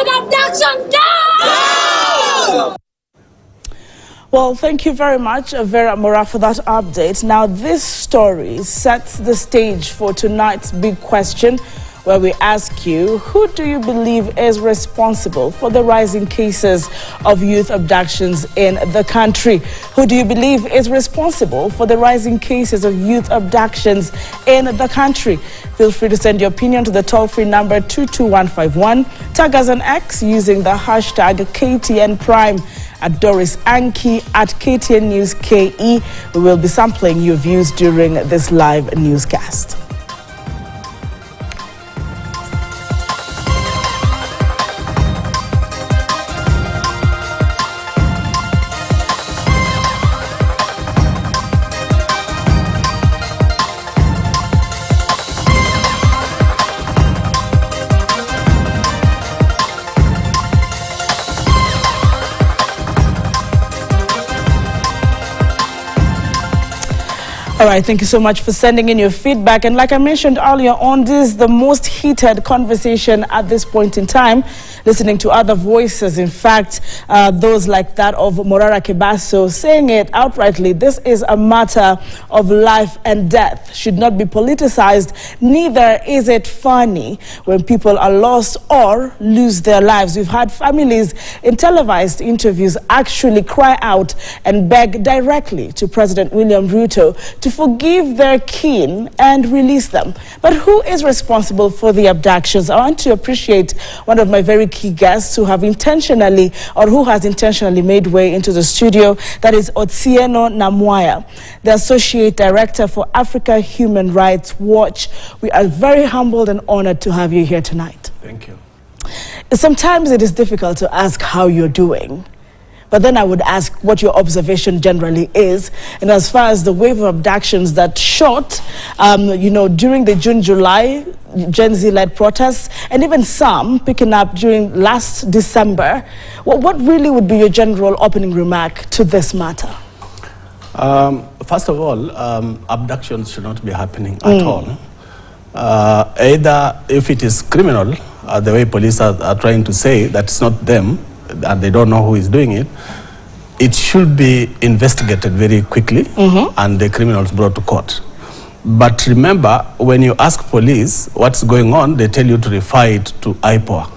youth abductions down! Well, thank you very much, Vera Mora, for that update. Now, this story sets the stage for tonight's big question, where we ask you, who do you believe is responsible for the rising cases of youth abductions in the country? Who do you believe is responsible for the rising cases of youth abductions in the country? Feel free to send your opinion to the toll-free number 22151. Tag us on X using the hashtag KTN Prime, at Doris Anki, at KTN News KE. We will be sampling your views during this live newscast. All right, thank you so much for sending in your feedback. And like I mentioned earlier on, this is the most heated conversation at this point in time, listening to other voices. In fact, those like that of Morara Kebaso saying it outrightly, this is a matter of life and death, should not be politicized. Neither is it funny when people are lost or lose their lives. We've had families in televised interviews actually cry out and beg directly to President William Ruto to forgive their kin and release them. But who is responsible for the abductions? I want to appreciate one of my very key guests who have intentionally, or who has intentionally made way into the studio. That is Otieno Namwaya, the Associate Director for Africa Human Rights Watch. We are very humbled and honored to have you here tonight. Thank you. Sometimes it is difficult to ask how you're doing, but then I would ask what your observation generally is. And as far as the wave of abductions that shot, during the June-July Gen Z-led protests, and even some picking up during last December, what really would be your general opening remark to this matter? First of all, abductions should not be happening at all. Either if it is criminal, the way police are trying to say that it's not them, and they don't know who is doing it, it should be investigated very quickly and the criminals brought to court. But remember, when you ask police what's going on, they tell you to refer it to IPOA.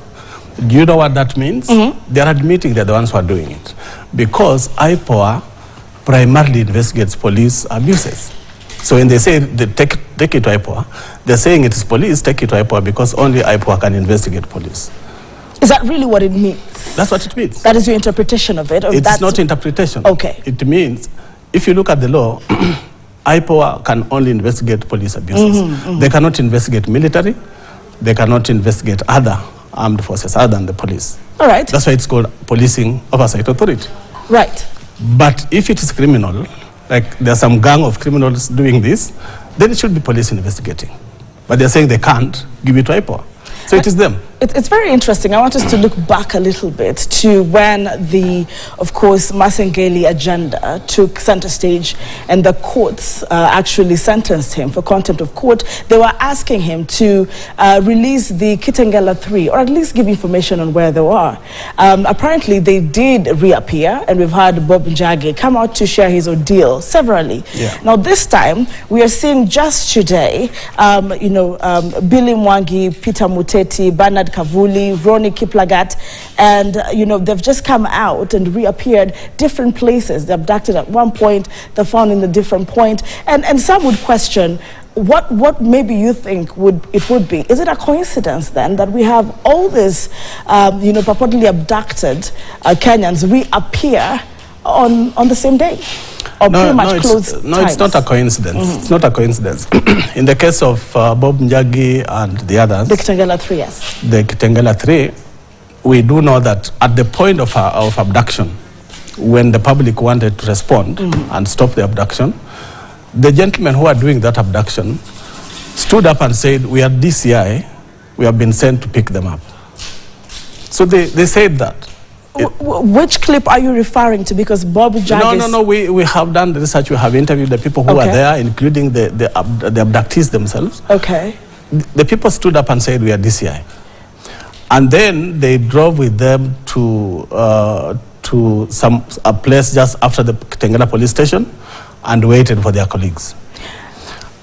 Do you know what that means? They're admitting they're the ones who are doing it, because IPOA primarily investigates police abuses. So when they say they take it to IPOA, they're saying it is police, take it to IPOA, because only IPOA can investigate police. Is that really what it means? That's what it means. That is your interpretation of it? It's not interpretation. Okay. It means, if you look at the law, IPOA can only investigate police abuses. They cannot investigate military. They cannot investigate other armed forces other than the police. All right. That's why it's called Policing Oversight Authority. Right. But if it is criminal, like there's some gang of criminals doing this, then it should be police investigating. But they're saying they can't give it to IPOA. So it is them. It's very interesting. I want us to look back a little bit to when the, of course, Masengeli agenda took center stage and the courts actually sentenced him for contempt of court. They were asking him to release the Kitengela 3, or at least give information on where they were. Apparently, they did reappear, and we've had Bob Njagi come out to share his ordeal severally. Yeah. Now, this time, we are seeing just today, Billy Mwangi, Peter Muteti, Bernard Kavuli, Ronnie Kiplagat, and they've just come out and reappeared different places. They abducted at one point, they're found in a different point, and some would question what maybe you think it would be. Is it a coincidence then that we have all these purportedly abducted Kenyans reappear on the same day? Or pretty much close times? It's not a coincidence. It's not a coincidence. In the case of Bob Njagi and the others, the Kitengela 3, yes. The Kitengela 3, we do know that at the point of abduction, when the public wanted to respond and stop the abduction, the gentlemen who are doing that abduction stood up and said, "We are DCI, we have been sent to pick them up." So they said that. Which clip are you referring to? Because Bob Njagi... No. We have done the research. We have interviewed the people who are there, including the abductees themselves. Okay. The people stood up and said, "We are DCI." And then they drove with them to a place just after the Kitengela police station and waited for their colleagues.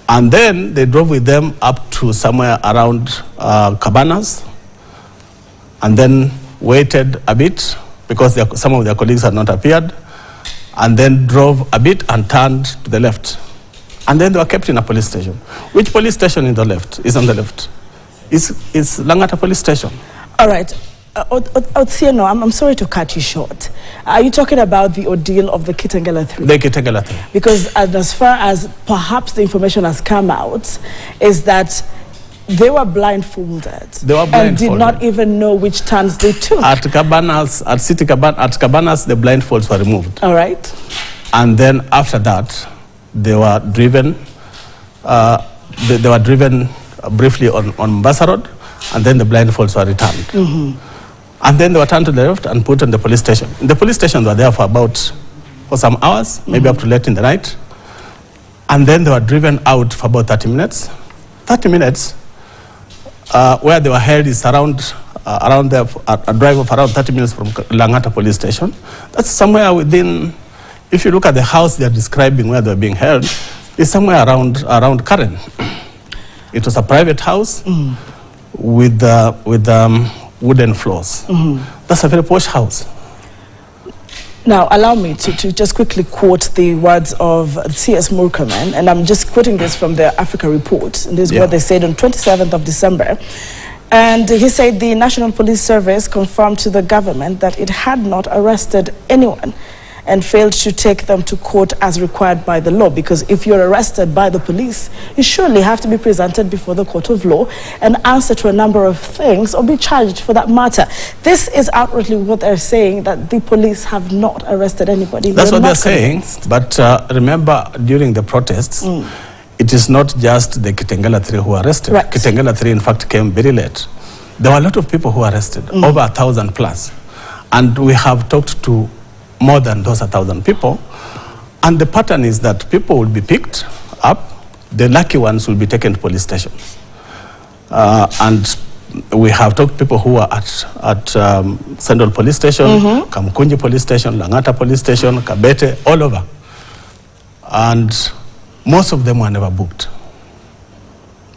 And then they drove with them up to somewhere around Cabanas, and then waited a bit because some of their colleagues had not appeared, and then drove a bit and turned to the left. And then they were kept in a police station. Which police station is on the left? It's Langata police station. All right. Otsieno, I'm sorry to cut you short. Are you talking about the ordeal of the Kitengela 3? The Kitengela 3. Because as far as perhaps the information has come out, is that they were blindfolded. And did not even know which turns they took. At Cabanas, at Cabanas, the blindfolds were removed. All right. And then after that, they were driven. They were driven briefly on Mombasa Road, and then the blindfolds were returned. And then they were turned to the left and put in the police station. The police station were there for some hours, maybe up to late in the night. And then they were driven out for about 30 minutes. 30 minutes, where they were held is around there, a drive of around 30 minutes from Langata police station. That's somewhere within, if you look at the house they are describing where they were being held, it's somewhere around Karen. It was a private house with wooden floors. That's a very posh house. Now, allow me to just quickly quote the words of C.S. Murkaman, and I'm just quoting this from the Africa Report. And this is what they said on 27th of December. And he said the National Police Service confirmed to the government that it had not arrested anyone and failed to take them to court as required by the law, because if you're arrested by the police, you surely have to be presented before the court of law and answer to a number of things, or be charged for that matter. This is outrightly what they're saying, that the police have not arrested anybody. That's what they're saying, but remember, during the protests, it is not just the Kitengela 3 who were arrested. Right. Kitengela 3, in fact, came very late. There were a lot of people who were arrested, over 1,000 plus. And we have talked to more than those 1,000 people. And the pattern is that people will be picked up, the lucky ones will be taken to police stations. And we have talked to people who are at Central Police Station, Kamkunji Police Station, Langata Police Station, Kabete, all over. And most of them were never booked.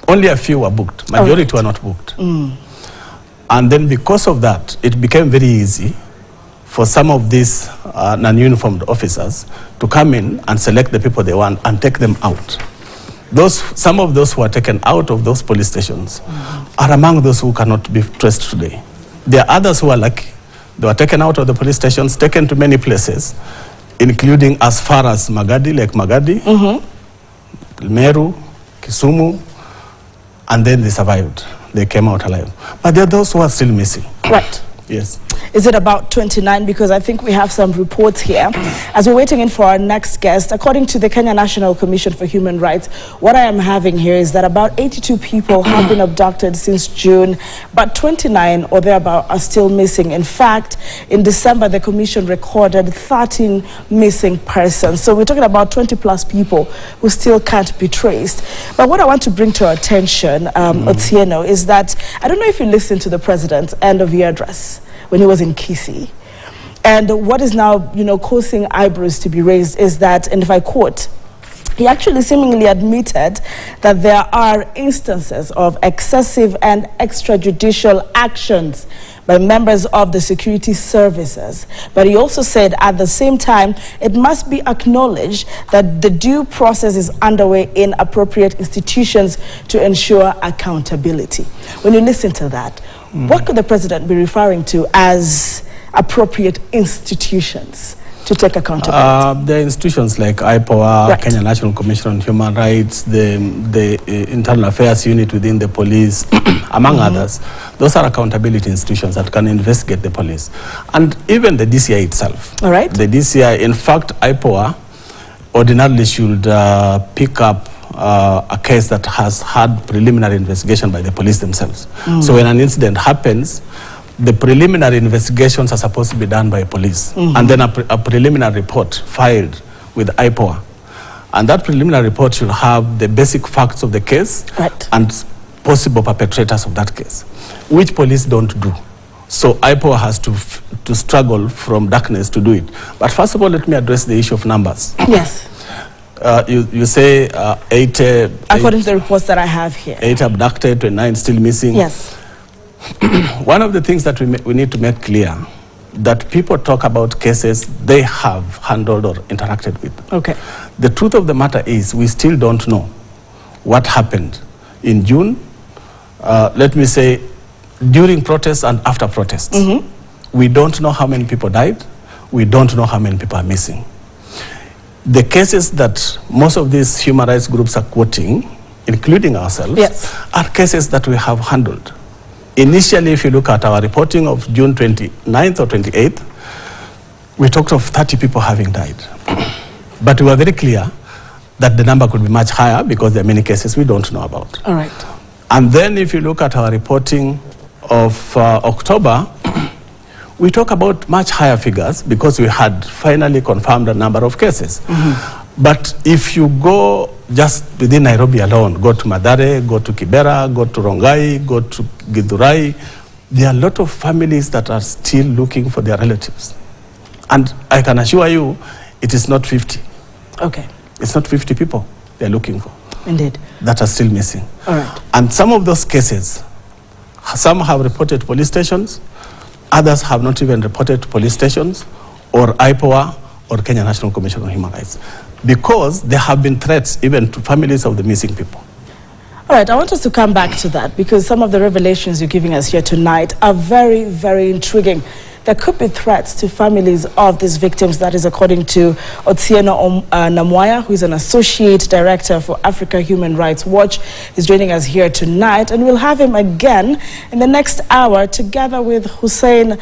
Only a few were booked. Majority were not booked. And then because of that, it became very easy for some of these non-uniformed officers to come in and select the people they want and take them out. Some of those who are taken out of those police stations are among those who cannot be traced today. There are others who are lucky. They were taken out of the police stations, taken to many places, including as far as Magadi, Lake Magadi, Meru, Kisumu, and then they survived. They came out alive. But there are those who are still missing. Right. Yes. Is it about 29? Because I think we have some reports here. As we're waiting in for our next guest, according to the Kenya National Commission for Human Rights, what I am having here is that about 82 people have been abducted since June, but 29 or thereabout are still missing. In fact, in December, the commission recorded 13 missing persons. So we're talking about 20 plus people who still can't be traced. But what I want to bring to our attention, Otsieno, is that I don't know if you listened to the president's end of year address when he was in Kisii. And what is now, causing eyebrows to be raised is that, and if I quote, he actually seemingly admitted that there are instances of excessive and extrajudicial actions by members of the security services. But he also said at the same time, it must be acknowledged that the due process is underway in appropriate institutions to ensure accountability. When you listen to that, what could the president be referring to as appropriate institutions to take accountability? There are institutions like IPOA, Right. Kenya National Commission on Human Rights, the Internal Affairs Unit within the police, among others. Those are accountability institutions that can investigate the police. And even the DCI itself. All right. The DCI, in fact, IPOA ordinarily should pick up a case that has had preliminary investigation by the police themselves. So when an incident happens, the preliminary investigations are supposed to be done by police, and then a preliminary report filed with IPOA. And that preliminary report should have the basic facts of the case Right. and possible perpetrators of that case. which police don't do. So IPOA has to struggle from darkness to do it. But first of all, let me address the issue of numbers. Yes. You say 8... According to the reports that I have here. 8 abducted, 29 still missing. Yes. One of the things that we need to make clear, that people talk about cases they have handled or interacted with. Okay. The truth of the matter is we still don't know what happened in June, let me say, during protests and after protests. We don't know how many people died. We don't know how many people are missing. The cases that most of these human rights groups are quoting, including ourselves, yes, are cases that we have handled. Initially, if you look at our reporting of June 29th or 28th, we talked of 30 people having died. But we were very clear that the number could be much higher because there are many cases we don't know about. All right. And then if you look at our reporting of October, we talk about much higher figures because we had finally confirmed a number of cases. But if you go just within Nairobi alone, go to Mathare, go to Kibera, go to Rongai, go to Githurai, there are a lot of families that are still looking for their relatives. And I can assure you, it is not 50. Okay. It's not 50 people they're looking for. Indeed. That are still missing. All right. And some of those cases, some have reported to police stations, others have not even reported to police stations or IPOA or Kenya National Commission on Human Rights, because there have been threats even to families of the missing people. All right, I want us to come back to that because some of the revelations you're giving us here tonight are very, very intriguing. There could be threats to families of these victims. That is according to Otieno Namwaya, who is an Associate Director for Africa Human Rights Watch. He's joining us here tonight, and we'll have him again in the next hour together with Hussein